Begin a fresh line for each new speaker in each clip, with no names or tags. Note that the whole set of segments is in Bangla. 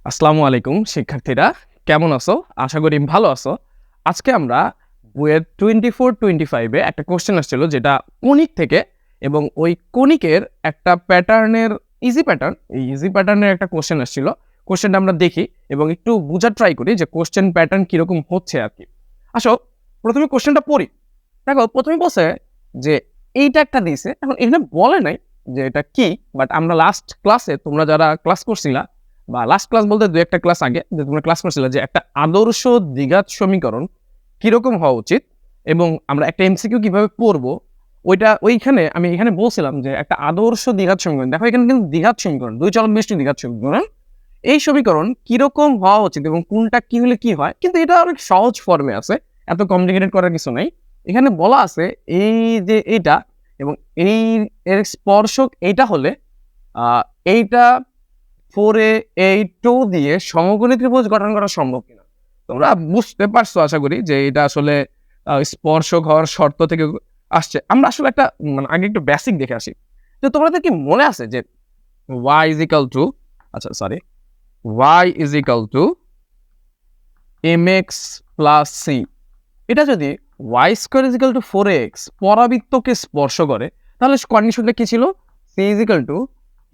আসসালামু আলাইকুম শিক্ষার্থীরা, কেমন আছো? আশা করি ভালো আছো। আজকে আমরা বইয়ের 24-25 একটা কোশ্চেন আসছিল যেটা কণিক থেকে, এবং ওই কণিকের একটা প্যাটার্নের ইজি প্যাটার্ন, এই ইজি প্যাটার্নের একটা কোশ্চেন আসছিল। কোশ্চেনটা আমরা দেখি এবং একটু বোঝার ট্রাই করি যে কোশ্চেন প্যাটার্ন কিরকম হচ্ছে আর কি। আসো প্রথমে কোশ্চেনটা পড়ি। দেখো প্রথমে বলছে যে এইটা একটা দিয়েছে, এখন এখানে বলে নাই যে এটা কি, বাট আমরা লাস্ট ক্লাসে তোমরা যারা ক্লাস করছিলা বা লাস্ট ক্লাস বলতে দু একটা ক্লাস আগে যে তোমরা ক্লাস করছিলে যে একটা আদর্শ দ্বিঘাত সমীকরণ কিরকম হওয়া উচিত এবং আমরা একটা এমসিকিউ কিভাবে পড়বো, ওইখানে আমি এখানে বলছিলাম যে একটা আদর্শ দ্বিঘাত সমীকরণ, দেখো এখানে কিন্তু দ্বিঘাত সমীকরণ, দুই চলক বিশিষ্ট দ্বিঘাত সমীকরণ, এই সমীকরণ কিরকম হওয়া উচিত এবং কোনটা কি হলে কি হয়, কিন্তু এটা অনেক সহজ ফর্মে আছে, এত কমপ্লিকেটেড করার কিছু নাই। এখানে বলা আছে এই যে এইটা এবং এই এর স্পর্শক এইটা হলে এইটা 4a 8 দিয়ে সমকোণী ত্রিভুজ গঠন করা সম্ভব কিনা। তোমরা বুঝতে পারছো আশা করি যে এটা আসলে স্পর্শক হওয়ার শর্ত থেকে আসছে। আমরা আসলে একটা আগে একটু বেসিক দেখে আসি। তো তোমাদের কি মনে আছে যে y ইজ ইকাল টু, আচ্ছা sorry, y is equal to mx plus c, এটা যদি y square is equal to 4ax পরাবৃত্তকে স্পর্শ করে, তাহলে কন্ডিশনটা কি ছিল? c is equal to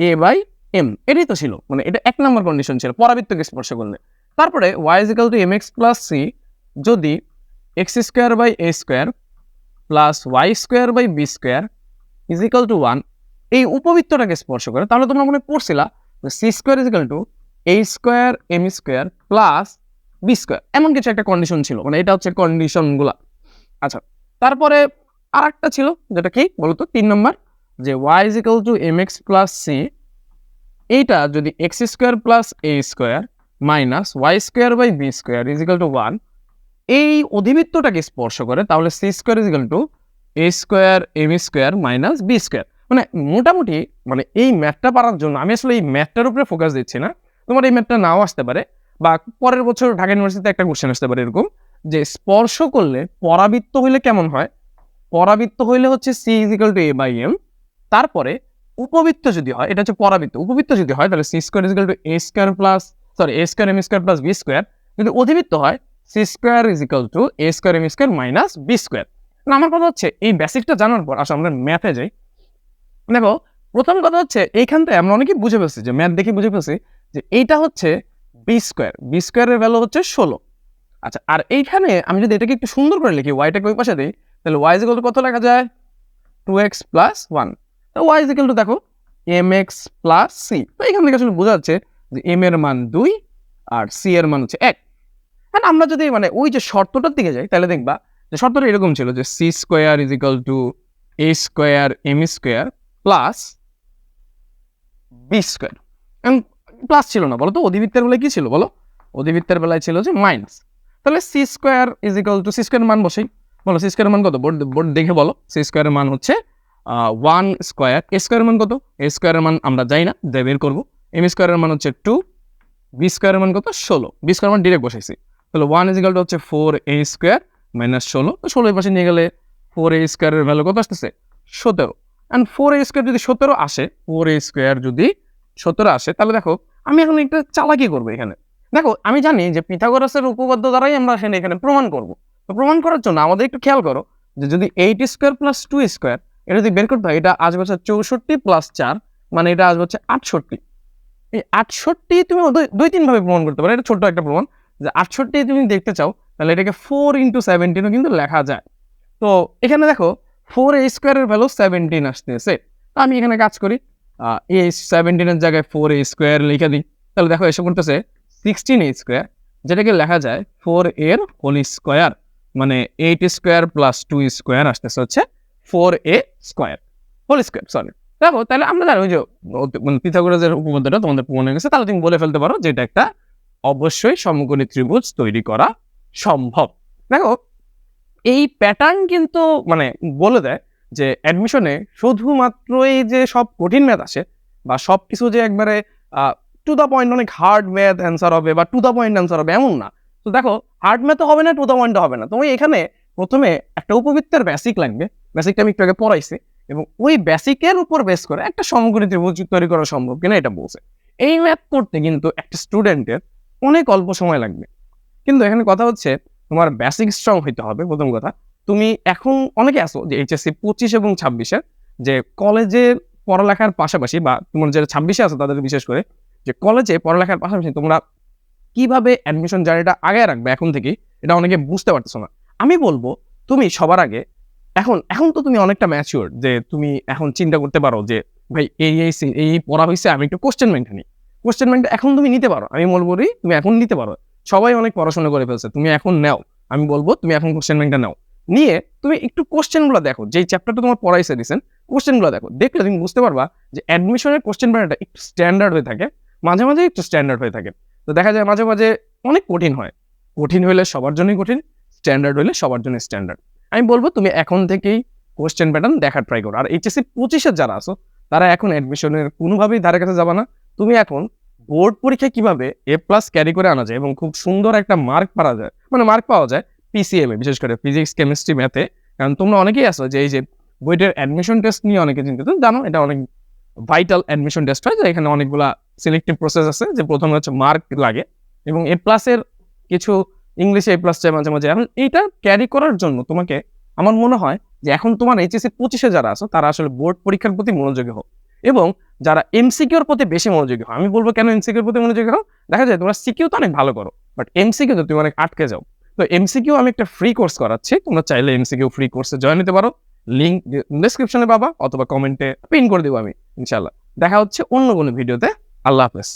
a by m, এটাই তো ছিল, মানে এটা এক নম্বর কন্ডিশন ছিল পরাবৃত্তকে স্পর্শ করলে। তারপরে y is equal to mx plus c যদি x square by a square plus y square by b square is equal to 1 এই উপবৃত্তটাকে স্পর্শ করে, তাহলে তোমরা মনে পড়ছিলা যে c square is equal to a square m square plus b square, এমন কিছু একটা কন্ডিশন ছিল, মানে এটা হচ্ছে কন্ডিশনগুলা। আচ্ছা, তারপরে আর একটা ছিল যেটা কি বলতো 3 নম্বর, যে y is equal to mx plus c, এইটা যদি x square plus a square minus y square by b square is equal to 1 এই অধিবৃত্তটাকে স্পর্শ করে, তাহলে c square is equal to a square m square minus b square. মানে মোটামুটি মানে এই ম্যাথটা পারার জন্য আমি আসলে এই ম্যাথটার উপরে ফোকাস দিচ্ছি না, তোমার এই ম্যাথটা নাও আসতে পারে বা পরের বছর ঢাকা ইউনিভার্সিটিতে একটা কোশ্চেন আসতে পারে এরকম, যে স্পর্শ করলে পরাবৃত্ত হইলে কেমন হয়। পরাবৃত্ত হইলে হচ্ছে c is equal to a by m, তারপরে উপবৃত্ত যদি হয়, এটা হচ্ছে পরাবৃত্ত, উপবৃত্ত যদি হয় তাহলে c square is equal to a square plus sorry a square m square plus b square, যদি অধিবৃত্ত হয় c square is equal to a square m square minus b square. আমার কথা হচ্ছে এই বেসিকটা জানার পর আসলে আমরা ম্যাথে যাই। দেখো প্রথম কথা হচ্ছে এইখান থেকে আমরা অনেকেই বুঝে ফেলছি, যে ম্যাথ দেখে বুঝে ফেলছি যে এইটা হচ্ছে বি স্কোয়ার, বি স্কোয়ারের ভ্যালু হচ্ছে 16। আচ্ছা, আর এইখানে আমি যদি এটাকে একটু সুন্দর করে লিখি, ওয়াইটাকে ওই পাশে দিই, তাহলে ওয়াই ইজ ইকুয়াল টু কত লেখা যায়? 2x plus 1। তো ওয়াই ইজ ইকুয়াল টু দেখো mx প্লাস c, তো এখান থেকে আসলে বোঝা যাচ্ছে যে m এর মান 2 আর c এর মান হচ্ছে 1। আর আমরা যদি মানে ওই যে শর্তটার দিকে যাই, তাহলে দেখবা যে শর্তটা এরকম ছিল যে c square is equal to a square m square plus b square, এবং প্লাস ছিল না, বলো তো অধিবৃত্তের বেলায় কি ছিল বলো? অধিবৃত্তের বেলায় ছিল যে মাইনাস। তাহলে c square is equal to, c square মান বসেই, বলো c স্কোয়ার মান কত? বোর্ড দেখে বলো। c স্কোয়ারের মান হচ্ছে 1 স্কোয়ার, a স্কোয়ারের মান কত? a স্কোয়ারের মান আমরা জানি না, যাই বের করবো। m স্কোয়ারের মান হচ্ছে 2, b স্কোয়ারের মান কত? 16, b স্কোয়ার মান ডিরেক্ট বসাইছি। তাহলে 1 ইজ ইকুয়াল টু হচ্ছে 4a স্কোয়ার মাইনাস 16, তো 16 এর পাশে নিয়ে গেলে 4a স্কোয়ারের ভ্যালু কত আসতেছে? 17। অ্যান্ড 4a স্কোয়ার যদি 17 আসে, 4a স্কোয়ার যদি 17 আসে, তাহলে দেখো আমি এখন একটা চালাকি করবো এখানে। দেখো আমি জানি যে পিথাগোরাসের উপপাদ্য দ্বারাই আমরা এখানে প্রমাণ করব। তো প্রমাণ করার জন্য আমাদের একটু খেয়াল করো যে যদি 8 স্কোয়ার প্লাস 2 স্কোয়ার এটা যদি বের করতে হয়, এটা আসবে হচ্ছে 64 প্লাস 4, মানে এটা আসবে হচ্ছে 68। এই 68 তুমি 2-3 ভাবে প্রমাণ করতে পারো, এটা ছোট্ট একটা প্রমাণ, যে 68 তুমি দেখতে চাও তাহলে এটাকে 4 ইন্টু 17 কিন্তু লেখা যায়। তো এখানে দেখো 4a স্কোয়ারের ভ্যালু 17 আসতেছে, তো আমি এখানে কাজ করি, এই 17 এর জায়গায় 4a স্কোয়ার লিখে দিই, তাহলে দেখো এসে করতেছে 16a স্কোয়ার, যেটাকে লেখা যায় 4 এর হোল স্কোয়ার, মানে 8 স্কোয়ার প্লাস 2 স্কোয়ার আসতেছে হচ্ছে 4a square whole square, sorry. দেখো তাহলে আমরা জানি ওই যে পিথাগোরাসের উপপাদ্যটা তোমাদের মনে গেছে, তাহলে তুমি বলে ফেলতে পারো যে এটা একটা অবশ্যই সমকোণী ত্রিভুজ তৈরি করা সম্ভব। দেখো এই প্যাটার্ন কিন্তু মানে বলে দেয় যে অ্যাডমিশনে শুধুমাত্র এই যে সব কঠিন ম্যাথ আসে বা সব কিছু যে একবারে টু দ্য পয়েন্ট অনেক হার্ড ম্যাথ অ্যান্সার হবে বা টু দ্য পয়েন্ট অ্যান্সার হবে এমন না। তো দেখো হার্ড ম্যাথও হবে না, টু দ্য পয়েন্টও হবে না, তুমি এখানে প্রথমে একটা উপবৃত্তের বেসিক লাগবে, বেসিকটা আমি একটু আগে পড়াইছি, এবং ওই বেসিকের উপর বেস করে একটা সমকোণী ত্রিভুজ তৈরি করা সম্ভব কিনা এটা বলছে। এই ম্যাথ করতে কিন্তু একটা স্টুডেন্টের অনেক অল্প সময় লাগবে। কিন্তু এখানে কথা হচ্ছে তোমার বেসিক স্ট্রং হইতে হবে। প্রথম কথা, তুমি এখন অনেকে আছো যে এইচএসসি 25 এবং 26 যে কলেজের পড়ালেখার পাশাপাশি, বা তোমার যারা 26 আছে তাদের বিশেষ করে, যে কলেজে পড়ালেখার পাশাপাশি তোমরা কিভাবে অ্যাডমিশন জার্নিটা আগায় রাখবে এখন থেকেই, এটা অনেকে বুঝতে পারতেছো না। আমি বলবো তুমি সবার আগে এখন তো তুমি অনেকটা ম্যাচিউর, যে তুমি এখন চিন্তা করতে পারো যে ভাই এই পড়া হইছে, আমি একটু কোশ্চেন ব্যাংকটা নিই। কোশ্চেন ব্যাংকটা এখন তুমি নিতে পারো, আমি বলবো তুমি এখন নিতে পারো। সবাই অনেক পড়াশোনা করে ফেলছে, তুমি এখন নাও। আমি বলবো তুমি এখন কোশ্চেন ব্যাংকটা নাও, নিয়ে তুমি একটু কোশ্চেনগুলো দেখো, যেই চ্যাপ্টারটা তোমার পড়াইছে রিসেন্ট, কোশ্চেনগুলো দেখো। দেখলে তুমি বুঝতে পারবা যে অ্যাডমিশনের কোশ্চেন ব্যাংকটা একটু স্ট্যান্ডার্ড হয়ে থাকে, মাঝে মাঝে একটু স্ট্যান্ডার্ড হয়ে থাকে। তো দেখা যায় মাঝে মাঝে অনেক কঠিন হয়। কঠিন হইলে সবার জন্যই কঠিন, স্ট্যান্ডার্ড হইলে সবার জন্য স্ট্যান্ডার্ড। আমি বলবো তুমি এখন থেকেই কোশ্চেন প্যাটার্ন দেখার ট্রাই করো। আর এইচএসসি 25 যারা আছো তারা এখন অ্যাডমিশনের কোনোভাবেই ধারে কাছে যাবা না। তুমি এখন বোর্ড পরীক্ষায় কিভাবে A+ ক্যারি করে আনা যায় এবং খুব সুন্দর একটা মার্ক পাওয়া যায়, মানে মার্ক পাওয়া যায় পিসিএমএ, বিশেষ করে ফিজিক্স, কেমিস্ট্রি, ম্যাথে। কারণ তোমরা অনেকেই আছো যে এই যে বইটার অ্যাডমিশন টেস্ট নিয়ে অনেকে চিন্তিত, জানো এটা অনেক ভাইটাল অ্যাডমিশন টেস্ট হয়, যে এখানে অনেকগুলা সিলেক্টিভ প্রসেস আছে। যে প্রথমে হচ্ছে মার্ক লাগে, এবং A+ এর কিছু ইংলিশে A+ চাই মাঝে মাঝে। এখন এইটা ক্যারি করার জন্য তোমাকে, আমার মনে হয় যে এখন তোমার এইচএসসি 25 যারা আছো তারা আসলে বোর্ড পরীক্ষার প্রতি মনোযোগী হোক, এবং যারা এমসিকিউর প্রতি বেশি মনোযোগী হয়। আমি বলবো কেন এমসিকিউর প্রতি মনোযোগী হও, দেখা যায় তোমরা সিকিউ তো অনেক ভালো করো, বাট এমসিকিউ তো তুমি অনেক আটকে যাও। তো এমসিকিউ আমি একটা ফ্রি কোর্স করাচ্ছি, তোমরা চাইলে এমসিকিউ ফ্রি কোর্সে জয়েন নিতে পারো। লিঙ্ক ডেসক্রিপশনে পাবা, অথবা কমেন্টে পিন করে দেবো আমি, ইনশাআল্লাহ। দেখা হচ্ছে অন্য কোনো ভিডিওতে। আল্লাহ হাফেজ।